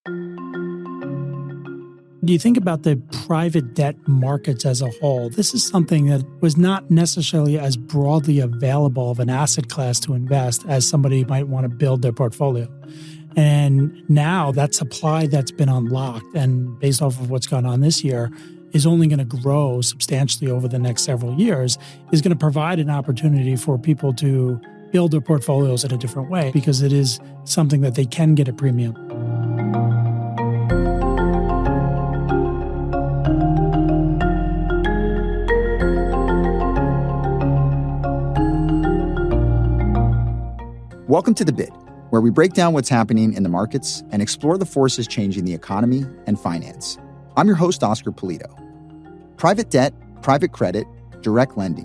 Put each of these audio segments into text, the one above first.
Do you think about the private debt markets as a whole? This is something that was not necessarily as broadly available of an asset class to invest as somebody might want to build their portfolio. And now that supply that's been unlocked and based off of what's gone on this year is only going to grow substantially over the next several years, is going to provide an opportunity for people to build their portfolios in a different way because it is something that they can get a premium. Welcome to The Bid, where we break down what's happening in the markets and explore the forces changing the economy and finance. I'm your host, Oscar Polito. Private debt, private credit, direct lending.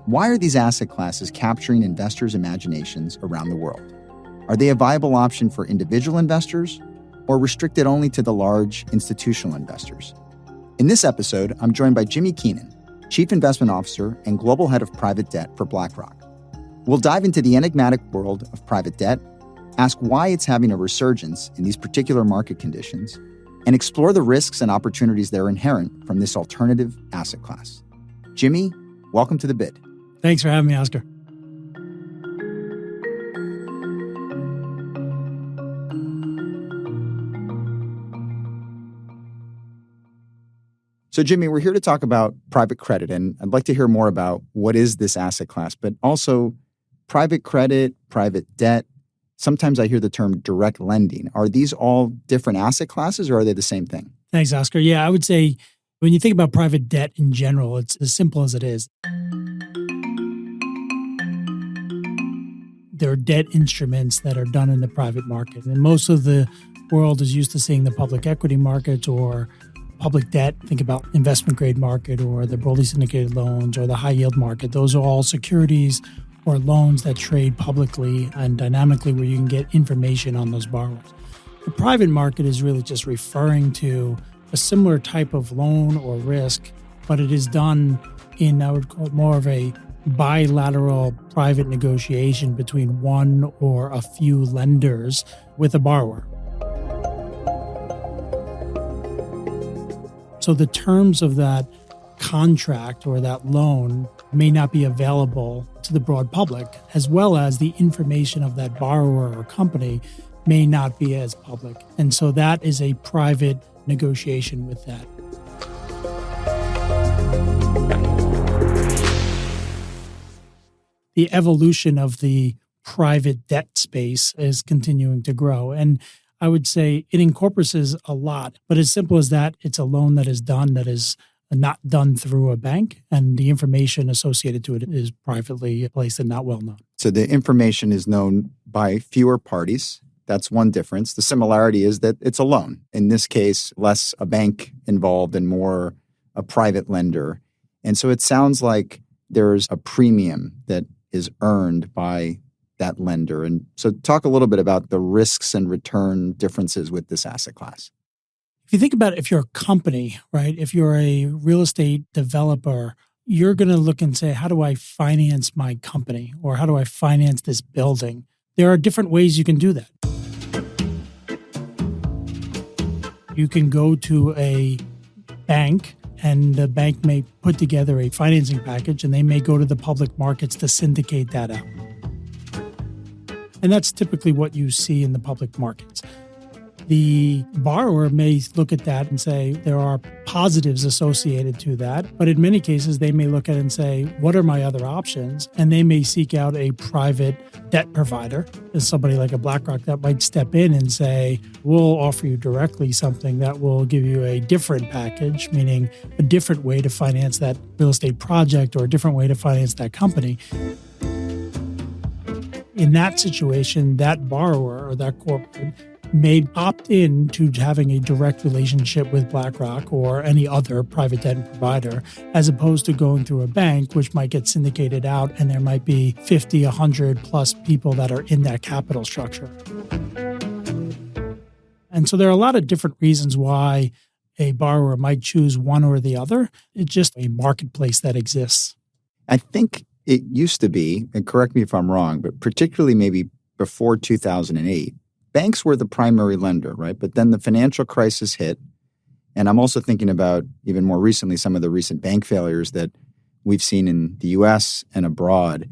Why are these asset classes capturing investors' imaginations around the world? Are they a viable option for individual investors or restricted only to the large institutional investors? In this episode, I'm joined by Jimmy Keenan, Chief Investment Officer and Global Head of Private Debt for BlackRock. We'll dive into the enigmatic world of private debt, ask why it's having a resurgence in these particular market conditions, and explore the risks and opportunities that are inherent from this alternative asset class. Jimmy, welcome to The Bid. Thanks for having me, Oscar. So, Jimmy, we're here to talk about private credit, and I'd like to hear more about what is this asset class, but also private credit, private debt. Sometimes I hear the term direct lending. Are these all different asset classes or are they the same thing? Thanks, Oscar. Yeah, I would say when you think about private debt in general, it's as simple as it is. There are debt instruments that are done in the private market. And most of the world is used to seeing the public equity market or public debt. Think about investment grade market or the broadly syndicated loans or the high yield market. Those are all securities or loans that trade publicly and dynamically where you can get information on those borrowers. The private market is really just referring to a similar type of loan or risk, but it is done in, I would call it more of a bilateral private negotiation between one or a few lenders with a borrower. So the terms of that contract or that loan may not be available to the broad public, as well as the information of that borrower or company may not be as public. And so that is a private negotiation with that. The evolution of the private debt space is continuing to grow. And I would say it encompasses a lot, but as simple as that, it's a loan that is not done through a bank, and the information associated to it is privately placed and not well known. So the information is known by fewer parties. That's one difference. The similarity is that it's a loan. In this case, less a bank involved and more a private lender. And so it sounds like there's a premium that is earned by that lender. And so talk a little bit about the risks and return differences with this asset class. If you think about it, if you're a company, right, if you're a real estate developer, you're going to look and say, how do I finance my company? Or how do I finance this building? There are different ways you can do that. You can go to a bank and the bank may put together a financing package and they may go to the public markets to syndicate that out. And that's typically what you see in the public markets. The borrower may look at that and say there are positives associated to that, but in many cases they may look at it and say, what are my other options? And they may seek out a private debt provider, as somebody like a BlackRock that might step in and say, we'll offer you directly something that will give you a different package, meaning a different way to finance that real estate project or a different way to finance that company. In that situation, that borrower or that corporate may opt in to having a direct relationship with BlackRock or any other private debt provider, as opposed to going through a bank, which might get syndicated out and there might be 50, 100 plus people that are in that capital structure. And so there are a lot of different reasons why a borrower might choose one or the other. It's just a marketplace that exists. I think it used to be, and correct me if I'm wrong, but particularly maybe before 2008, banks were the primary lender, right? But then the financial crisis hit. And I'm also thinking about, even more recently, some of the recent bank failures that we've seen in the U.S. and abroad.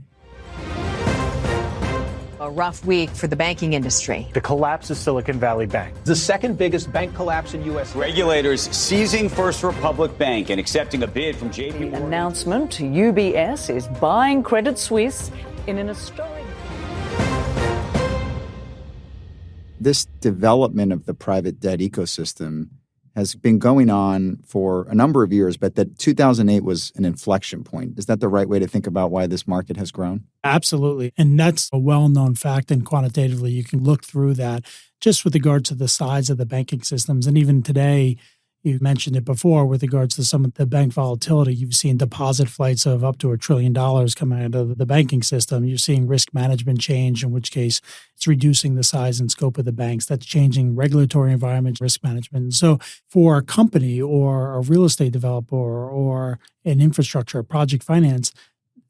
A rough week for the banking industry. The collapse of Silicon Valley Bank. The second biggest bank collapse in U.S. history. Regulators seizing First Republic Bank and accepting a bid from JP Morgan. The announcement, UBS is buying Credit Suisse in an historic... This development of the private debt ecosystem has been going on for a number of years, but that 2008 was an inflection point. Is that the right way to think about why this market has grown? Absolutely. And that's a well-known fact, and quantitatively you can look through that just with regard to the size of the banking systems. And even today, you mentioned it before, with regards to some of the bank volatility, you've seen deposit flights of up to $1 trillion coming out of the banking system. You're seeing risk management change, in which case it's reducing the size and scope of the banks. That's changing regulatory environment, risk management. And so for a company or a real estate developer or an infrastructure, project finance,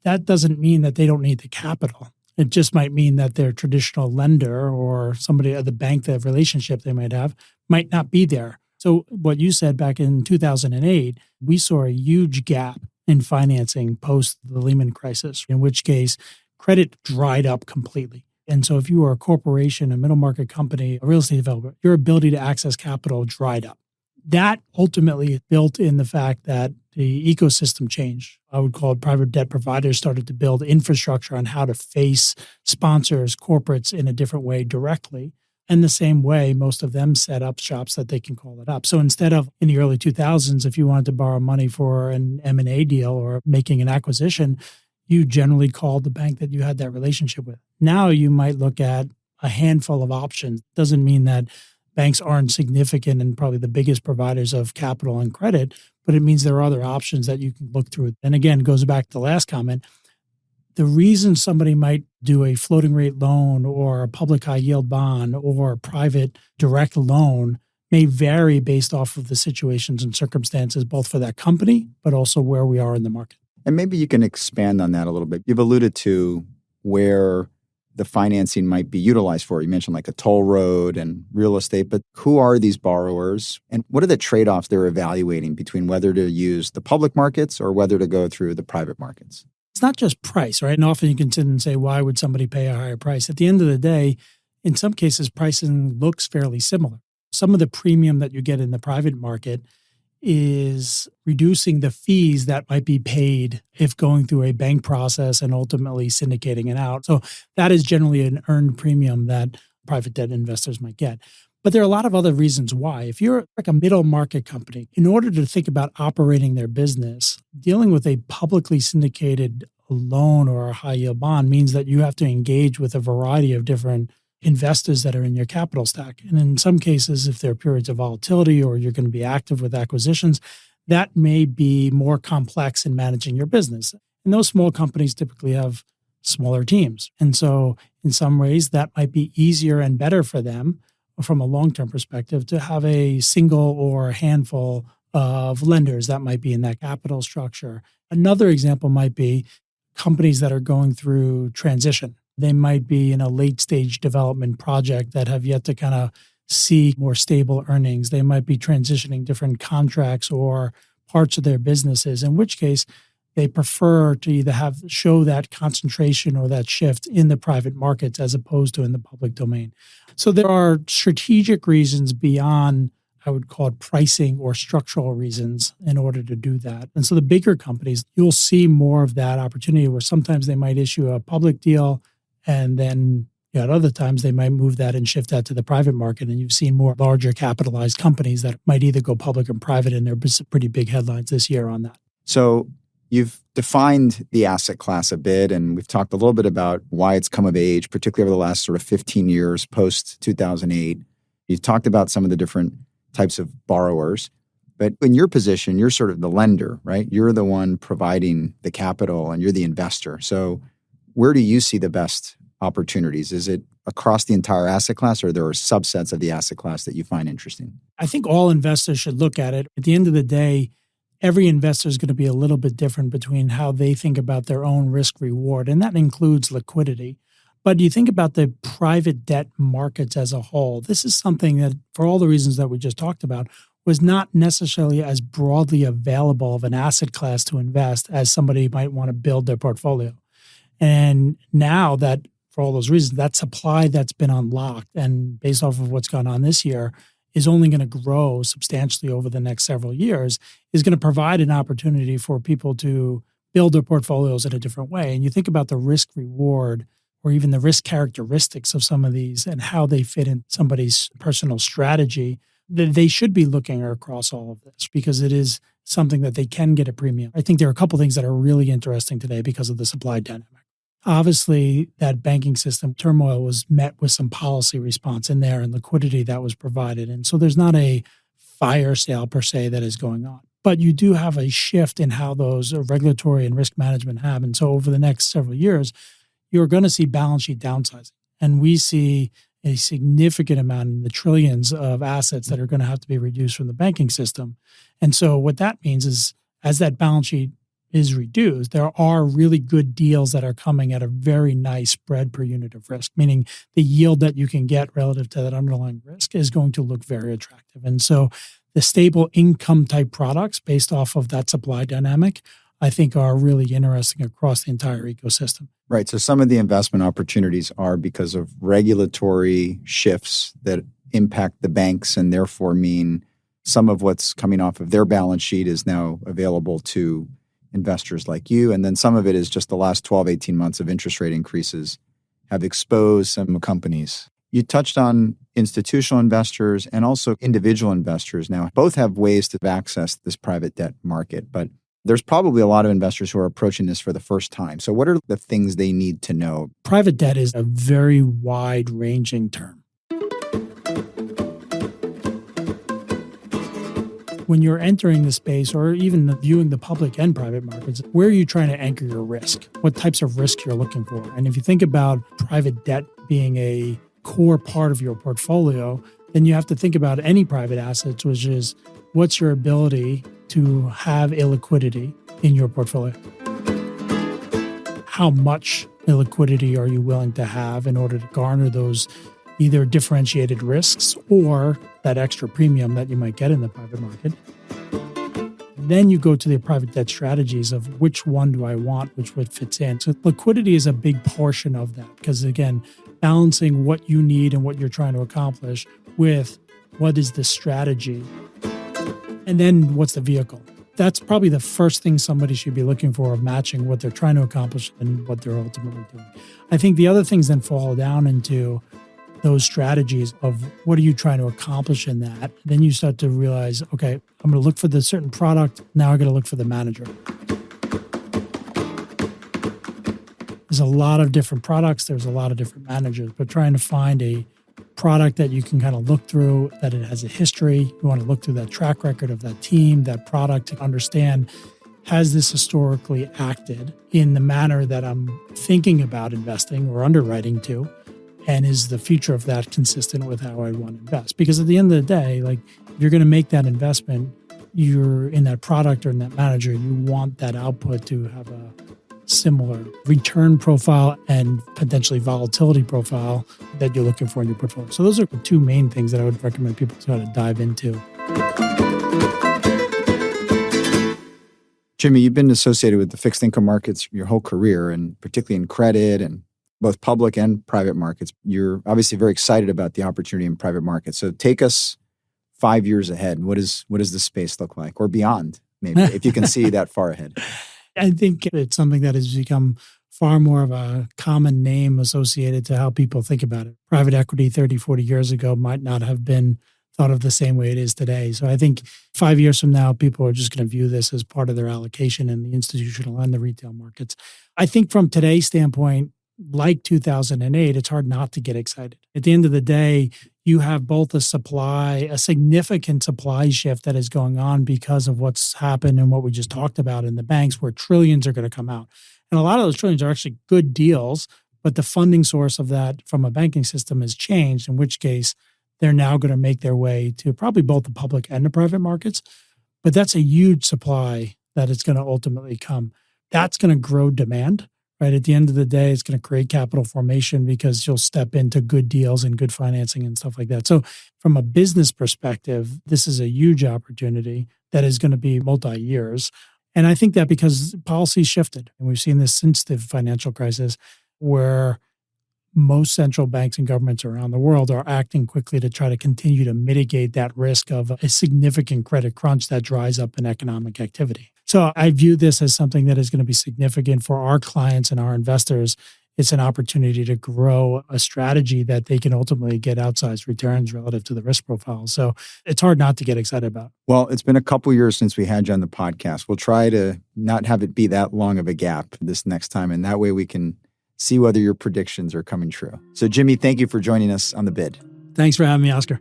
that doesn't mean that they don't need the capital. It just might mean that their traditional lender or somebody at the bank, that relationship they might have, might not be there. So what you said back in 2008, we saw a huge gap in financing post the Lehman crisis, in which case credit dried up completely. And so if you were a corporation, a middle market company, a real estate developer, your ability to access capital dried up. That ultimately built in the fact that the ecosystem changed. I would call it private debt providers started to build infrastructure on how to face sponsors, corporates in a different way directly. And the same way, most of them set up shops that they can call it up. So instead of in the early 2000s, if you wanted to borrow money for an M&A deal or making an acquisition, you generally called the bank that you had that relationship with. Now you might look at a handful of options. Doesn't mean that banks aren't significant and probably the biggest providers of capital and credit, but it means there are other options that you can look through. And again, it goes back to the last comment. The reason somebody might do a floating rate loan or a public high yield bond or a private direct loan may vary based off of the situations and circumstances, both for that company, but also where we are in the market. And maybe you can expand on that a little bit. You've alluded to where the financing might be utilized for. You mentioned like a toll road and real estate, but who are these borrowers and what are the trade-offs they're evaluating between whether to use the public markets or whether to go through the private markets? It's not just price, right? And often you can sit and say, why would somebody pay a higher price? At the end of the day, in some cases, pricing looks fairly similar. Some of the premium that you get in the private market is reducing the fees that might be paid if going through a bank process and ultimately syndicating it out. So that is generally an earned premium that private debt investors might get. But there are a lot of other reasons why. If you're like a middle market company, in order to think about operating their business, dealing with a publicly syndicated loan or a high yield bond means that you have to engage with a variety of different investors that are in your capital stack. And in some cases, if there are periods of volatility or you're going to be active with acquisitions, that may be more complex in managing your business. And those small companies typically have smaller teams. And so in some ways, that might be easier and better for them from a long-term perspective to have a single or a handful of lenders that might be in that capital structure. Another example might be companies that are going through transition. They might be in a late-stage development project that have yet to kind of see more stable earnings. They might be transitioning different contracts or parts of their businesses, in which case they prefer to either show that concentration or that shift in the private markets as opposed to in the public domain. So there are strategic reasons beyond, I would call it pricing or structural reasons in order to do that. And so the bigger companies, you'll see more of that opportunity where sometimes they might issue a public deal and then at other times they might move that and shift that to the private market. And you've seen more larger capitalized companies that might either go public and private, and there have been some pretty big headlines this year on that. So you've defined the asset class a bit, and we've talked a little bit about why it's come of age, particularly over the last sort of 15 years post-2008. You've talked about some of the different types of borrowers. But in your position, you're sort of the lender, right? You're the one providing the capital and you're the investor. So where do you see the best opportunities? Is it across the entire asset class, or there are subsets of the asset class that you find interesting? I think all investors should look at it. At the end of the day, every investor is going to be a little bit different between how they think about their own risk reward, and that includes liquidity. But you think about the private debt markets as a whole, this is something that, for all the reasons that we just talked about, was not necessarily as broadly available of an asset class to invest as somebody might want to build their portfolio. And now that, for all those reasons, that supply that's been unlocked and based off of what's gone on this year is only going to grow substantially over the next several years, is going to provide an opportunity for people to build their portfolios in a different way. And you think about the risk reward or even the risk characteristics of some of these and how they fit in somebody's personal strategy, that they should be looking across all of this because it is something that they can get a premium. I think there are a couple of things that are really interesting today because of the supply dynamic. Obviously, that banking system turmoil was met with some policy response in there and liquidity that was provided. And so there's not a fire sale per se that is going on. But you do have a shift in how those regulatory and risk management happen. So over the next several years, you're going to see balance sheet downsizing. And we see a significant amount in the trillions of assets that are going to have to be reduced from the banking system. And so what that means is as that balance sheet is reduced, there are really good deals that are coming at a very nice spread per unit of risk, meaning the yield that you can get relative to that underlying risk is going to look very attractive. And so the stable income type products based off of that supply dynamic, I think are really interesting across the entire ecosystem. Right. So some of the investment opportunities are because of regulatory shifts that impact the banks and therefore mean some of what's coming off of their balance sheet is now available to investors like you. And then some of it is just the last 12, 18 months of interest rate increases have exposed some companies. You touched on institutional investors and also individual investors. Now, both have ways to access this private debt market, but there's probably a lot of investors who are approaching this for the first time. So what are the things they need to know? Private debt is a very wide-ranging term. When you're entering the space or even viewing the public and private markets, where are you trying to anchor your risk? What types of risk you're looking for? And if you think about private debt being a core part of your portfolio, then you have to think about any private assets, which is what's your ability to have illiquidity in your portfolio? How much illiquidity are you willing to have in order to garner those either differentiated risks or that extra premium that you might get in the private market? Then you go to the private debt strategies of which one do I want, which one fits in. So liquidity is a big portion of that because, again, balancing what you need and what you're trying to accomplish with what is the strategy and then what's the vehicle. That's probably the first thing somebody should be looking for, of matching what they're trying to accomplish and what they're ultimately doing. I think the other things then fall down into those strategies of what are you trying to accomplish in that. Then you start to realize, okay, I'm going to look for the certain product. Now I'm going to look for the manager. There's a lot of different products. There's a lot of different managers, but trying to find a product that you can kind of look through, that it has a history. You want to look through that track record of that team, that product, to understand, has this historically acted in the manner that I'm thinking about investing or underwriting to? And is the future of that consistent with how I want to invest? Because at the end of the day, like, if you're going to make that investment, you're in that product or in that manager, you want that output to have a similar return profile and potentially volatility profile that you're looking for in your portfolio. So those are the two main things that I would recommend people try to dive into. Jimmy, you've been associated with the fixed income markets your whole career, and particularly in credit and both public and private markets. You're obviously very excited about the opportunity in private markets. So take us 5 years ahead. What does the space look like, or beyond, maybe, if you can see that far ahead? I think it's something that has become far more of a common name associated to how people think about it. Private equity 30, 40 years ago might not have been thought of the same way it is today. So I think 5 years from now, people are just going to view this as part of their allocation in the institutional and the retail markets. I think from today's standpoint, like 2008, it's hard not to get excited. At the end of the day, you have both a significant supply shift that is going on because of what's happened and what we just talked about in the banks, where trillions are going to come out. And a lot of those trillions are actually good deals, but the funding source of that from a banking system has changed, in which case they're now going to make their way to probably both the public and the private markets. But that's a huge supply that is going to ultimately come. That's going to grow demand right? At the end of the day, it's going to create capital formation because you'll step into good deals and good financing and stuff like that. So from a business perspective, this is a huge opportunity that is going to be multi-years. And I think that because policy shifted, and we've seen this since the financial crisis, where most central banks and governments around the world are acting quickly to try to continue to mitigate that risk of a significant credit crunch that dries up in economic activity. So I view this as something that is going to be significant for our clients and our investors. It's an opportunity to grow a strategy that they can ultimately get outsized returns relative to the risk profile. So it's hard not to get excited about. Well, it's been a couple years since we had you on the podcast. We'll try to not have it be that long of a gap this next time. And that way we can see whether your predictions are coming true. So Jimmy, thank you for joining us on The Bid. Thanks for having me, Oscar.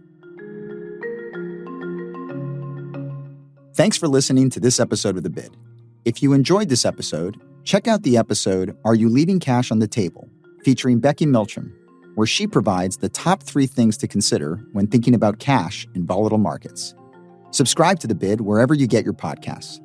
Thanks for listening to this episode of The Bid. If you enjoyed this episode, check out the episode, Are You Leaving Cash on the Table? Featuring Becky Milcham, where she provides the top 3 things to consider when thinking about cash in volatile markets. Subscribe to The Bid wherever you get your podcasts.